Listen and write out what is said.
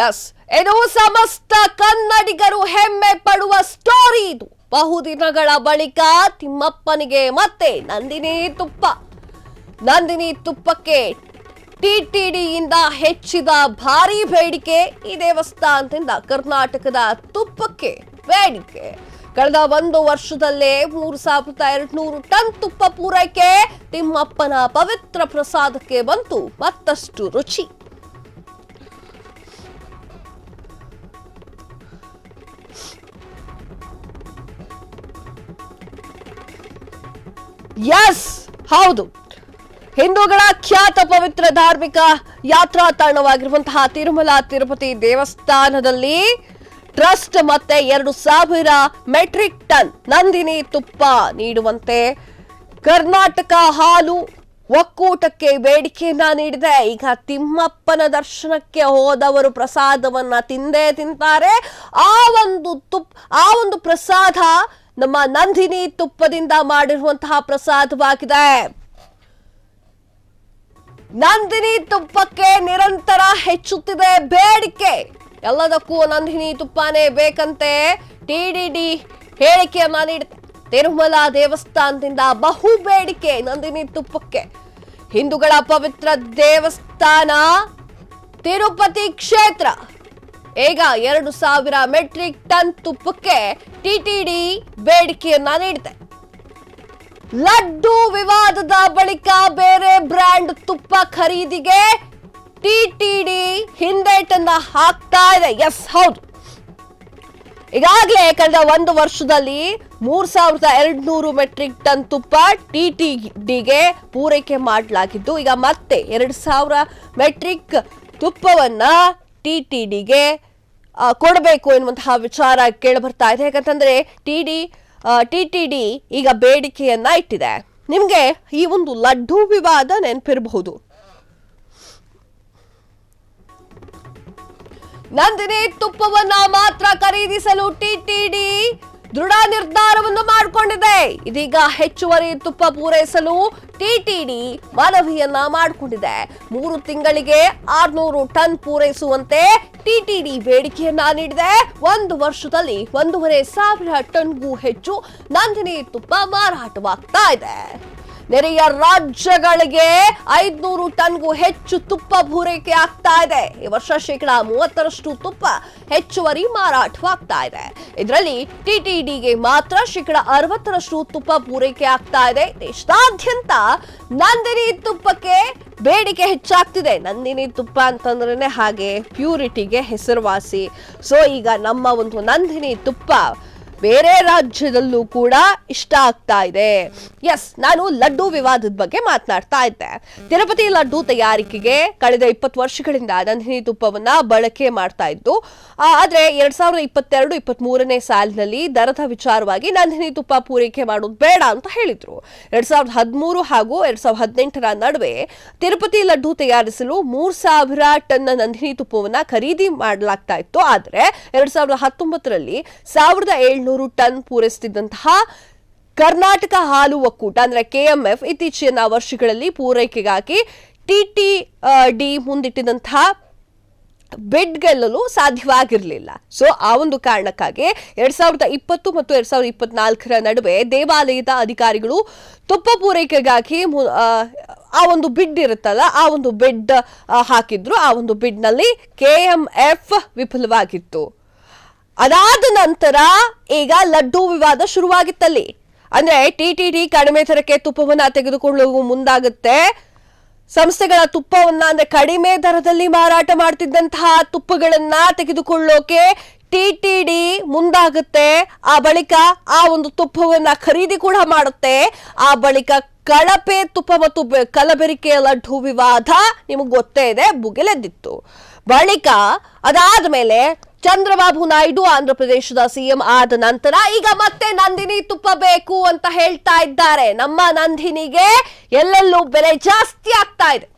S, ಇದು ಸಮಸ್ತ ಕನ್ನಡಿಗರು ಹೆಮ್ಮೆ ಪಡುವ ಸ್ಟೋರಿ. ಇದು ಬಹುದಿನಗಳ ಬಳಿಕ ತಿಮ್ಮಪ್ಪನಿಗೆ ಮತ್ತೆ ನಂದಿನಿ ತುಪ್ಪಕ್ಕೆ ಟಿಟಿಡಿಯಿಂದ ಹೆಚ್ಚಿದ ಭಾರಿ ಬೇಡಿಕೆ. ಈ ದೇವಸ್ಥಾನದಿಂದ ಕರ್ನಾಟಕದ ತುಪ್ಪಕ್ಕೆ ಬೇಡಿಕೆ. ಕಳೆದ 1 ವರ್ಷದಲ್ಲೇ 3200 ಟನ್ ತುಪ್ಪ ಪೂರೈಕೆ. ತಿಮ್ಮಪ್ಪನ ಪವಿತ್ರ ಪ್ರಸಾದಕ್ಕೆ ಬಂತು ಮತ್ತಷ್ಟು ರುಚಿ. ಎಸ್, ಹೌದು, ಹಿಂದೂಗಳ ಖ್ಯಾತ ಪವಿತ್ರ ಧಾರ್ಮಿಕ ಯಾತ್ರಾ ತಾಣವಾಗಿರುವಂತಹ ತಿರುಮಲ ತಿರುಪತಿ ದೇವಸ್ಥಾನದಲ್ಲಿ ಟ್ರಸ್ಟ್ ಮತ್ತೆ 2000 ಮೆಟ್ರಿಕ್ ಟನ್ ನಂದಿನಿ ತುಪ್ಪ ನೀಡುವಂತೆ ಕರ್ನಾಟಕ ಹಾಲು ಒಕ್ಕೂಟಕ್ಕೆ ಬೇಡಿಕೆಯನ್ನ ನೀಡಿದೆ. ಈಗ ತಿಮ್ಮಪ್ಪನ ದರ್ಶನಕ್ಕೆ ಹೋದವರು ಪ್ರಸಾದವನ್ನ ತಿಂದೇ ತಿಂತಾರೆ. ಆ ಒಂದು ಪ್ರಸಾದ ನಮ್ಮ ನಂದಿನಿ ತುಪ್ಪದಿಂದ ಮಾಡಿರುವಂತಹ ಪ್ರಸಾದವಾಗಿದೆ. ನಂದಿನಿ ತುಪ್ಪಕ್ಕೆ ನಿರಂತರ ಹೆಚ್ಚುತ್ತಿದೆ ಬೇಡಿಕೆ. ಎಲ್ಲದಕ್ಕೂ ನಂದಿನಿ ತುಪ್ಪನೇ ಬೇಕಂತೆ ಟಿಟಿಡಿ ಹೇಳಿಕೆಯನ್ನ ನೀಡಿದೆ. ತಿರುಮಲ ದೇವಸ್ಥಾನದಿಂದ ಬಹು ಬೇಡಿಕೆ ನಂದಿನಿ ತುಪ್ಪಕ್ಕೆ. ಹಿಂದೂಗಳ ಪವಿತ್ರ ದೇವಸ್ಥಾನ ತಿರುಪತಿ ಕ್ಷೇತ್ರ ಈಗ 2000 ಮೆಟ್ರಿಕ್ ಟನ್ ತುಪ್ಪಕ್ಕೆ ಟಿಟಿಡಿ ಬೇಡಿಕೆಯನ್ನ ನೀಡಿದೆ. ಲಡ್ಡು ವಿವಾದದ ಬಳಿಕ ಬೇರೆ ಬ್ರ್ಯಾಂಡ್ ತುಪ್ಪ ಖರೀದಿಗೆ ಟಿಟಿಡಿ ಹಿಂದೇಟನ್ನ ಹಾಕ್ತಾ ಇದೆ. ಎಸ್, ಹೌದು, ಈಗಾಗಲೇ ಕಳೆದ 1 ವರ್ಷದಲ್ಲಿ 3200 ಮೆಟ್ರಿಕ್ ಟನ್ ತುಪ್ಪ ಟಿಟಿಡಿಗೆ ಪೂರೈಕೆ ಮಾಡಲಾಗಿದ್ದು, ಈಗ ಮತ್ತೆ 2000 ಮೆಟ್ರಿಕ್ ತುಪ್ಪವನ್ನ ಟಿಟಿಡಿಗೆ ಕೊಡಬೇಕು ಎನ್ನುವಂತಹ ವಿಚಾರ ಕೇಳಿಬರ್ತಾ ಇದೆ. ಯಾಕಂತಂದ್ರೆ ಟಿಟಿಡಿ ಈಗ ಬೇಡಿಕೆಯನ್ನ ಇಟ್ಟಿದೆ. ನಿಮ್ಗೆ ಈ ಒಂದು ಲಡ್ಡು ವಿವಾದ ನೆನಪಿರಬಹುದು. ನಂದಿನಿ ತುಪ್ಪವನ್ನ ಮಾತ್ರ ಖರೀದಿಸಲು ಟಿಟಿಡಿ ದೃಢ ನಿರ್ಧಾರವನ್ನು ಮಾಡಿಕೊಂಡಿದೆ. ಇದೀಗ ಹೆಚ್ಚುವರಿ ತುಪ್ಪ ಪೂರೈಸಲು ಟಿಟಿಡಿ ಮನವಿಯನ್ನ ಮಾಡಿಕೊಂಡಿದೆ. 3 ತಿಂಗಳಿಗೆ 600 ಟನ್ ಪೂರೈಸುವಂತೆ ಟಿಟಿಡಿ ಬೇಡಿಕೆಯನ್ನ ನೀಡಿದೆ. 1 ವರ್ಷದಲ್ಲಿ 1500 ಟನ್ಗೂ ಹೆಚ್ಚು ನಂದಿನಿ ತುಪ್ಪ ಮಾರಾಟವಾಗ್ತಾ ಇದೆ. ನೆರೆಯ ರಾಜ್ಯಗಳಿಗೆ 500 ಟನ್ಗೂ ಹೆಚ್ಚು ತುಪ್ಪ ಪೂರೈಕೆ ಆಗ್ತಾ ಇದೆ. ಈ ವರ್ಷ 30% ತುಪ್ಪ ಹೆಚ್ಚುವರಿ ಮಾರಾಟವಾಗ್ತಾ ಇದೆ. ಇದರಲ್ಲಿ ಟಿಟಿಡಿಗೆ ಮಾತ್ರ 60% ತುಪ್ಪ ಪೂರೈಕೆ ಆಗ್ತಾ ಇದೆ. ದೇಶದಾದ್ಯಂತ ನಂದಿನಿ ತುಪ್ಪಕ್ಕೆ ಬೇಡಿಕೆ ಹೆಚ್ಚಾಗ್ತಿದೆ. ನಂದಿನಿ ತುಪ್ಪ ಅಂತಂದ್ರೆ ಹಾಗೆ ಪ್ಯೂರಿಟಿಗೆ ಹೆಸರುವಾಸಿ. ಸೊ ಈಗ ನಮ್ಮ ಒಂದು ನಂದಿನಿ ತುಪ್ಪ ಬೇರೆ ರಾಜ್ಯದಲ್ಲೂ ಕೂಡ ಇಷ್ಟ ಆಗ್ತಾ ಇದೆ. ಎಸ್, ನಾನು ಲಡ್ಡು ವಿವಾದದ ಬಗ್ಗೆ ಮಾತನಾಡ್ತಾ ಇದ್ದೆ. ತಿರುಪತಿ ಲಡ್ಡು ತಯಾರಿಕೆಗೆ ಕಳೆದ 20 ವರ್ಷಗಳಿಂದ ನಂದಿನಿ ತುಪ್ಪವನ್ನ ಬಳಕೆ ಮಾಡ್ತಾ ಇದ್ದು, ಆದ್ರೆ 2022-23ನೇ ಸಾಲಿನಲ್ಲಿ ದರದ ವಿಚಾರವಾಗಿ ನಂದಿನಿ ತುಪ್ಪ ಪೂರೈಕೆ ಮಾಡೋದು ಬೇಡ ಅಂತ ಹೇಳಿದ್ರು. 2013 ಹಾಗೂ 2018ರ ನಡುವೆ ತಿರುಪತಿ ಲಡ್ಡು ತಯಾರಿಸಲು 3000 ಟನ್ ನಂದಿನಿ ತುಪ್ಪವನ್ನ ಖರೀದಿ ಮಾಡಲಾಗ್ತಾ ಇತ್ತು. ಆದ್ರೆ 2019ರಲ್ಲಿ 1700 ಟನ್ ಪೂರೈಸುತ್ತಿದ್ದಂತಹ ಕರ್ನಾಟಕ ಹಾಲು ಒಕ್ಕೂಟ ಅಂದ್ರೆ KMF ಇತ್ತೀಚಿನ ವರ್ಷಗಳಲ್ಲಿ ಪೂರೈಕೆಗಾಗಿ ಟಿಟಿಡಿ ಮುಂದಿಟ್ಟಿದ್ದಂತಹ ಬಿಡ್ ಗೆಲ್ಲಲು ಸಾಧ್ಯವಾಗಿರಲಿಲ್ಲ. ಸೊ ಆ ಒಂದು ಕಾರಣಕ್ಕಾಗಿ 2020 ಮತ್ತು 2024ರ ನಡುವೆ ದೇವಾಲಯದ ಅಧಿಕಾರಿಗಳು ತುಪ್ಪ ಪೂರೈಕೆಗಾಗಿ ಆ ಒಂದು ಬಿಡ್ ಇರುತ್ತಲ್ಲ, ಆ ಒಂದು ಬಿಡ್ ಹಾಕಿದ್ರು. ಆ ಒಂದು ಬಿಡ್ ನಲ್ಲಿ KMF ವಿಫಲವಾಗಿತ್ತು. ಅದಾದ ನಂತರ ಈಗ ಲಡ್ಡು ವಿವಾದ ಶುರುವಾಗಿತ್ತಲ್ಲಿ. ಅಂದ್ರೆ ಟಿಟಿಡಿ ಕಡಿಮೆ ದರಕ್ಕೆ ತುಪ್ಪವನ್ನ ತೆಗೆದುಕೊಳ್ಳುವ ಮುಂದಾಗುತ್ತೆ. ಸಂಸ್ಥೆಗಳ ತುಪ್ಪವನ್ನ ಅಂದ್ರೆ ಕಡಿಮೆ ದರದಲ್ಲಿ ಮಾರಾಟ ಮಾಡ್ತಿದ್ದಂತಹ ತುಪ್ಪಗಳನ್ನ ತೆಗೆದುಕೊಳ್ಳೋಕೆ ಟಿಟಿಡಿ ಮುಂದಾಗುತ್ತೆ. ಆ ಬಳಿಕ ಆ ಒಂದು ತುಪ್ಪವನ್ನ ಖರೀದಿ ಕೂಡ ಮಾಡುತ್ತೆ. ಆ ಬಳಿಕ ಕಳಪೆ ತುಪ್ಪ ಮತ್ತು ಕಲಬೆರಕೆಯ ಲಡ್ಡು ವಿವಾದ ನಿಮಗೆ ಗೊತ್ತೇ ಇದೆ, ಭುಗಿಲೆದ್ದಿತ್ತು. ಬಳಿಕ ಅದಾದ ಮೇಲೆ ಚಂದ್ರಬಾಬು ನಾಯ್ಡು ಆಂಧ್ರ ಪ್ರದೇಶದ ಸಿಎಂ ಆದ ನಂತರ ಈಗ ಮತ್ತೆ ನಂದಿನಿ ತುಪ್ಪ ಬೇಕು ಅಂತ ಹೇಳ್ತಾ ಇದ್ದಾರೆ. ನಮ್ಮ ನಂದಿನಿಗೆ ಎಲ್ಲೆಲ್ಲೂ ಬೆಲೆ ಜಾಸ್ತಿ ಆಗ್ತಾ ಇದೆ.